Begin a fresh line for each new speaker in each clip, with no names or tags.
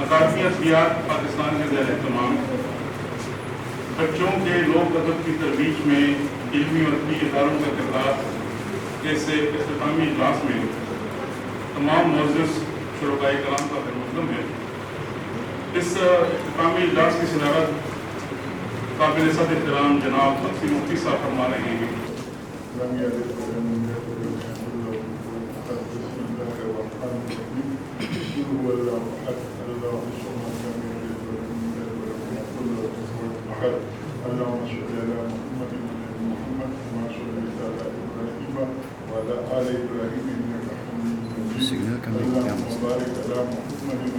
اکادمی ادبیات پاکستان کے زیر اہتمام بچوں کے لوک ادب کی ترویج میں علمی اور ادبی اداروں کا کردار جیسے اختتامی اجلاس میں تمام معزز شرکائے کرام کا خیر مقدم ہے۔ اس اختتامی اجلاس کی صدارت قابل صد احترام جناب تقسیم مفتی صاحب فرما رہے ہیں۔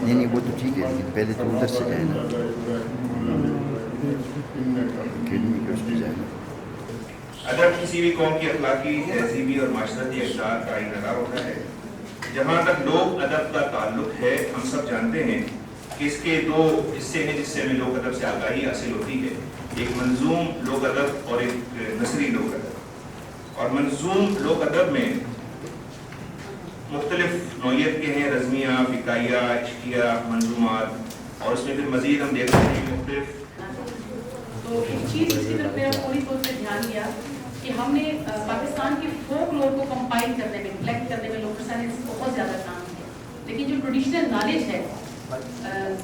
نہیں وہ تو ٹھیک ہے لیکن پہلے تو ادھر سے جائے نا، اکیڈمی کے اس پہ جائے نا۔
ادب کسی بھی قوم کی اخلاقی، تہذیبی اور معاشرتی اقدار کا انعکاس ہوتا ہے۔ جہاں تک لوک ادب کا تعلق ہے، ہم سب جانتے ہیں کہ اس کے دو حصے ہیں جس سے ہمیں لوک ادب سے آگاہی حاصل ہوتی ہے، ایک منظوم لوک ادب اور ایک نثری لوک ادب۔ اور منظوم لوک ادب میں مختلف نوعیت کے ہیں، رزمیہ، فکاہیہ، عشقیہ، منظومات، اور اس میں پھر مزید ہم دیکھتے ہیں کہ مختلف۔
تو ایک چیز اس کی طرف میرا فوری طور پہ دھیان گیا کہ ہم نے پاکستان کے فوک لور کو کمپائل کرنے میں، کلیکٹ کرنے میں لوکل سائنس بہت زیادہ کام کیا، لیکن جو ٹریڈیشنل نالج ہے،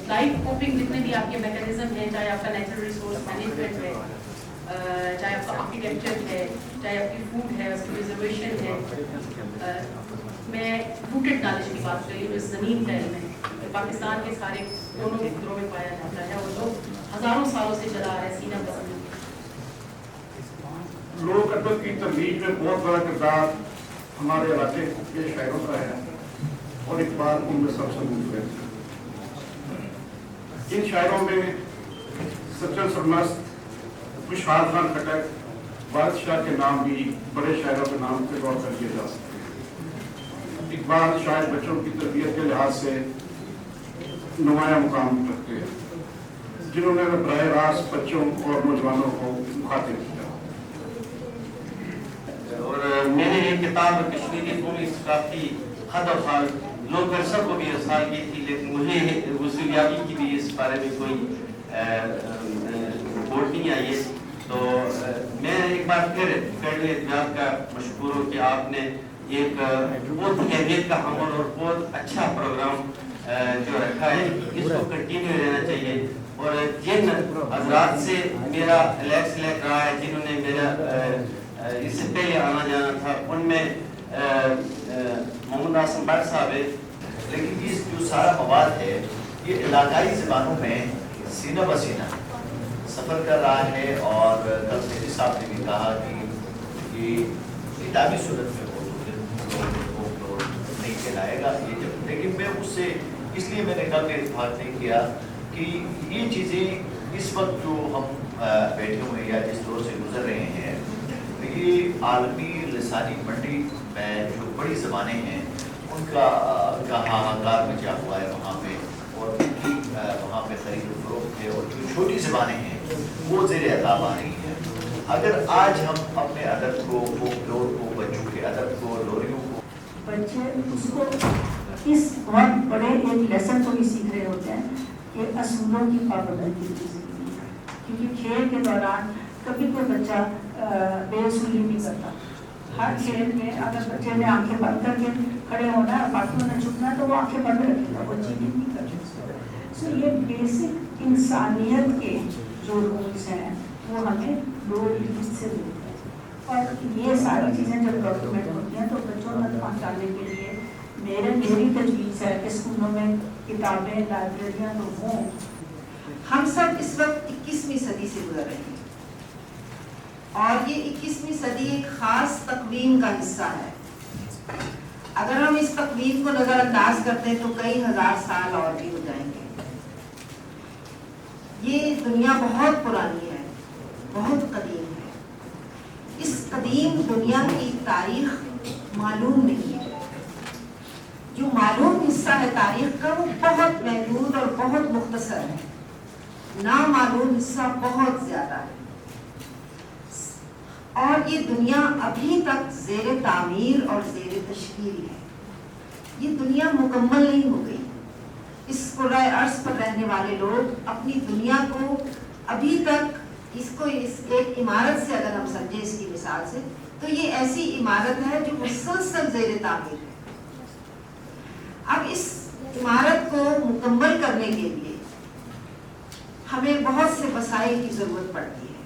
لائف کوپنگ جتنے بھی آپ کے میکینزم ہیں، چاہے آپ کا نیچرل ریسورس مینجمنٹ ہے، چاہے آپ کا آرکیٹیکچر ہے، چاہے آپ کی فوڈ ہے، اس کی ریزرویشن ہے، میں روٹڈ نالج کی بات کر رہی ہوں، اس زمین کا علم ہے، پاکستان کے سارے دونوں خطوں میں پایا جاتا ہے اور لوگ ہزاروں سالوں سے چلا آ رہا ہے سینہ پسند۔
لوک ادب کی ترویج میں بہت بڑا کردار ہمارے علاقے کے شاعروں کا ہے اور اقبال ان میں سب سے منفرد ہے۔ ان شاعروں میں سچن سرمست، خوشحال خان کھٹک، بادشاہ کے نام بھی بڑے شاعروں کے نام سے غور کر لیے جا سکتے ہیں۔ اقبال شاید بچوں کی تربیت کے لحاظ سے نمایاں مقام رکھتے ہیں، جنہوں نے براہ راست بچوں اور نوجوانوں کو مخاطب کیا۔
اور میں نے ایک کتاب کشمیری قومی ثقافتی خط و خال لوگ ورثہ کو بھی ارسال کی تھی، لیکن مجھے وصولیابی کی بھی اس بارے میں کوئی رپورٹ نہیں آئی ہے۔ تو میں ایک بار پھر اکیڈمی ادبیات کا مشکور ہوں کہ آپ نے ایک بہت اہمیت کا حامل اور بہت اچھا پروگرام جو رکھا ہے، اس کو کنٹینیو رہنا چاہیے۔ اور جن حضرات سے میرا الیکس رہا ہے، جنہوں نے میرا اس سے پہلے آنا جانا تھا، ان میں محمد حسن بٹ صاحب ہے،
لیکن یہ جو سارا مواد ہے یہ علاقائی زبانوں میں سینہ بسینہ سفر کر رہا ہے، اور کل مفتی صاحب نے بھی کہا کہ یہ کتابی صورت میں وہ نہیں کہلائے گا یہ جب، لیکن میں اس سے اس لیے میں نے کل اتفاق نہیں کیا کہ یہ چیزیں اس وقت جو ہم بیٹھے ہوئے یا جس دور سے گزر رہے ہیں، یہ عالمی لسانی منڈی میں جو بڑی زبانیں ہیں ان کا ہاہاکار مچا ہوا ہے وہاں پہ، اور ان کی وہاں پہ خرید و فروخت ہے، اور جو چھوٹی زبانیں ہیں وہ زیر عذاب آ رہی ہیں۔ اگر آج ہم اپنے ادب کو، فوک لور کو، بچوں کے ادب کو، لوریوں کو،
بچے اس کو اس بہت بڑے ایک لیسن کو بھی سیکھ رہے ہوتے ہیں کہ اصولوں کی پابندی کی زندگی ہے، کیونکہ کھیل کے دوران کبھی کوئی بچہ بے اصولی نہیں کرتا۔ ہر کھیل میں اگر بچے نے آنکھیں بند کر کے کھڑے ہونا ہے، باقیوں نے چھپنا ہے، تو وہ آنکھیں بند رکھے گا، وہ چیٹنگ نہیں کرے گا۔ سو یہ بیسک انسانیت کے جو رولس ہیں وہ ہمیں لوور ایج سے ملتے ہیں، اور یہ ساری چیزیں جب ڈاکیومنٹ ہوتی ہیں تو بچوں تک پہنچانے کے لیے میری تجویز ہے کہ اسکولوں میں کتابیں، لائبریریاں تو ہوں۔
ہم سب اس وقت 21ویں صدی سے گزر رہے ہیں، اور یہ 21ویں صدی ایک خاص تقویم کا حصہ ہے۔ اگر ہم اس تقویم کو نظر انداز کرتے ہیں تو کئی ہزار سال اور بھی ہو جائیں گے۔ یہ دنیا بہت پرانی ہے، بہت قدیم ہے۔ اس قدیم دنیا کی تاریخ معلوم نہیں ہے، جو معلوم حصہ ہے تاریخ کا وہ بہت محدود اور بہت مختصر ہے، نامعلوم حصہ بہت زیادہ ہے، اور یہ دنیا ابھی تک زیر تعمیر اور زیر تشکیل ہے۔ یہ دنیا مکمل نہیں ہو گئی، اس کرۂ ارض پر رہنے والے لوگ اپنی دنیا کو ابھی تک اس ایک عمارت سے اگر ہم سمجھیں اس کی مثال سے، تو یہ ایسی عمارت ہے جو مسلسل زیر تعمیر ہے۔ اب اس عمارت کو مکمل کرنے کے لیے ہمیں بہت سے وسائل کی ضرورت پڑتی ہے۔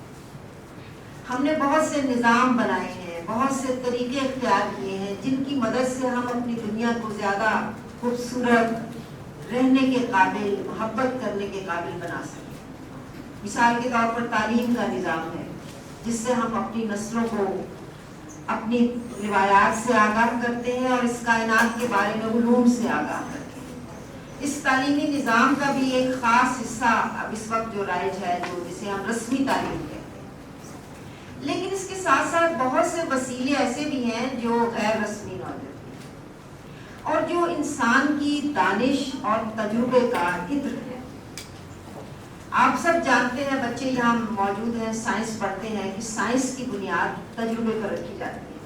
ہم نے بہت سے نظام بنائے ہیں، بہت سے طریقے اختیار کیے ہیں جن کی مدد سے ہم اپنی دنیا کو زیادہ خوبصورت، رہنے کے قابل، محبت کرنے کے قابل بنا سکیں۔ مثال کے طور پر تعلیم کا نظام ہے جس سے ہم اپنی نسلوں کو اپنی روایات سے آگاہ کرتے ہیں اور اس کائنات کے بارے میں علوم سے آگاہ کرتے ہیں۔ اس تعلیمی نظام کا بھی ایک خاص حصہ اب اس وقت جو رائج ہے، جو جسے ہم رسمی تعلیم کہتے ہیں، لیکن اس کے ساتھ ساتھ بہت سے وسیلے ایسے بھی ہیں جو غیر رسمی نوعیت ہیں اور جو انسان کی دانش اور تجربے کا عطر ہے۔ آپ سب جانتے ہیں، بچے یہاں موجود ہیں، سائنس پڑھتے ہیں کہ سائنس کی بنیاد تجربے پر رکھی جاتی ہے۔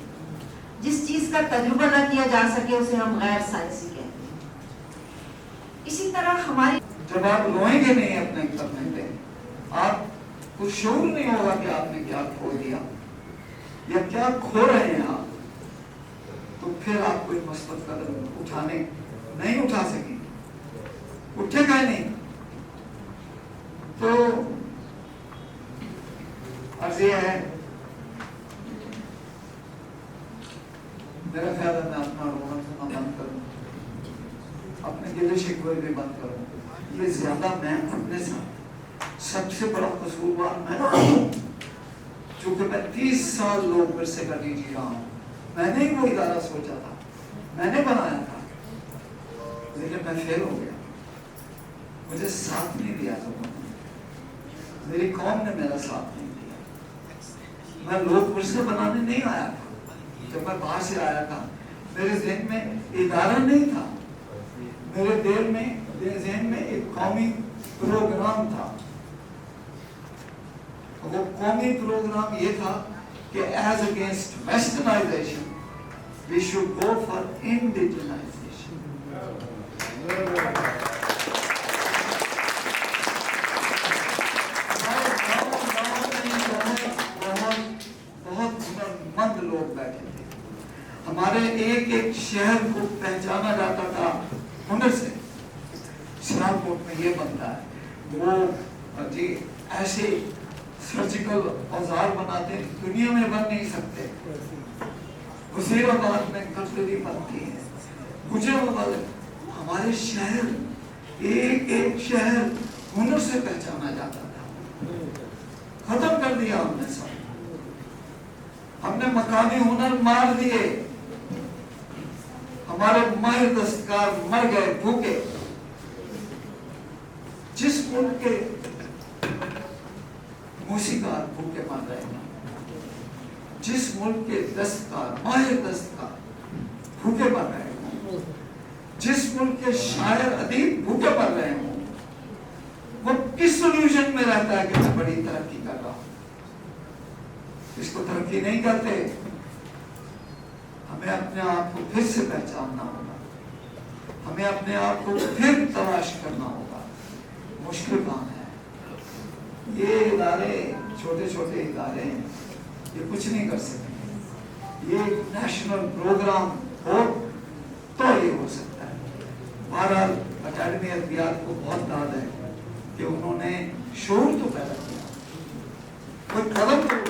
جس چیز کا تجربہ نہ کیا جا سکے اسے ہم غیر سائنسی کہتے ہیں۔ اسی طرح ہماری
جب آپ روئیں گے نہیں اپنے کرنے پہ، آپ کو شعور نہیں ہوگا کہ آپ نے کیا کھو دیا یا کیا کھو رہے ہیں آپ، تو پھر آپ کوئی مثبت قدم نہیں اٹھا سکیں، اٹھے گا نہیں۔ تو عرض یہ ہے، میرا خیال ہے میں اپنا رونا دھونا بند کروں، اپنے گلے شکوے بھی بند کروں۔ یہ زیادہ میں اپنے ساتھ سب سے بڑا قصوروار میں ہوں، چونکہ میں 30 سال لوگ پھر سے کر جی رہا ہوں۔ میں نے ہی وہ ادارہ سوچا تھا، میں نے بنایا تھا، لیکن میں فیل ہو گیا، مجھے ساتھ نہیں دیا لوگوں نے، میری قوم نے میرا ساتھ نہیں دیا۔ میں لوگ پھر سے بنانے نہیں آیا تھا، جب میں باہر سے آیا تھا میرے ذہن میں ادارہ نہیں تھا، میرے ذہن میں ایک قومی پروگرام تھا۔ وہ قومی پروگرام یہ تھا کہ as against westernization we should go for indigenization. بہت ہنرمند لوگ بیٹھے تھے، ہمارے ایک شہر کو پہچانا جاتا تھا ہنر سے۔ سیالکوٹ میں یہ بنتا ہے، وہ جی ایسے سرجیکل اوزار بناتے ہیں دنیا میں بن نہیں سکتے۔ وزیر آباد میں کٹلری بنتی ہے، ہمارے شہر ایک شہر ہنر سے پہچانا جاتا تھا، ختم کر دیا ہم نے سب۔ ہم نے مقامی ہنر مار دیے، ہمارے ماہر دستکار مر گئے بھوکے۔ جس ملک کے موسیقار بھوکے مر رہے ہیں، جس ملک کے دستکار ماہر دستکار بھوکے مر رہے ہوں، جس ملک کے شاعر ادیب بھوکے مر رہے ہوں، وہ کس سولوشن میں رہتا ہے کہ میں بڑی ترقی کر رہا ہوں؟ اس کو ترقی نہیں کرتے۔ ہمیں اپنے آپ کو پھر سے پہچاننا ہوگا، ہمیں اپنے آپ کو پھر تلاش کرنا ہوگا۔ مشکل کام ہے، یہ ادارے چھوٹے چھوٹے ادارے ہیں، یہ کچھ نہیں کر سکتے۔ یہ نیشنل پروگرام ہو تو یہ ہو سکتا ہے۔ بہرحال اکیڈمی ادبیات کو بہت داد ہے کہ انہوں نے شعور تو پیدا کیا، کوئی قدم تو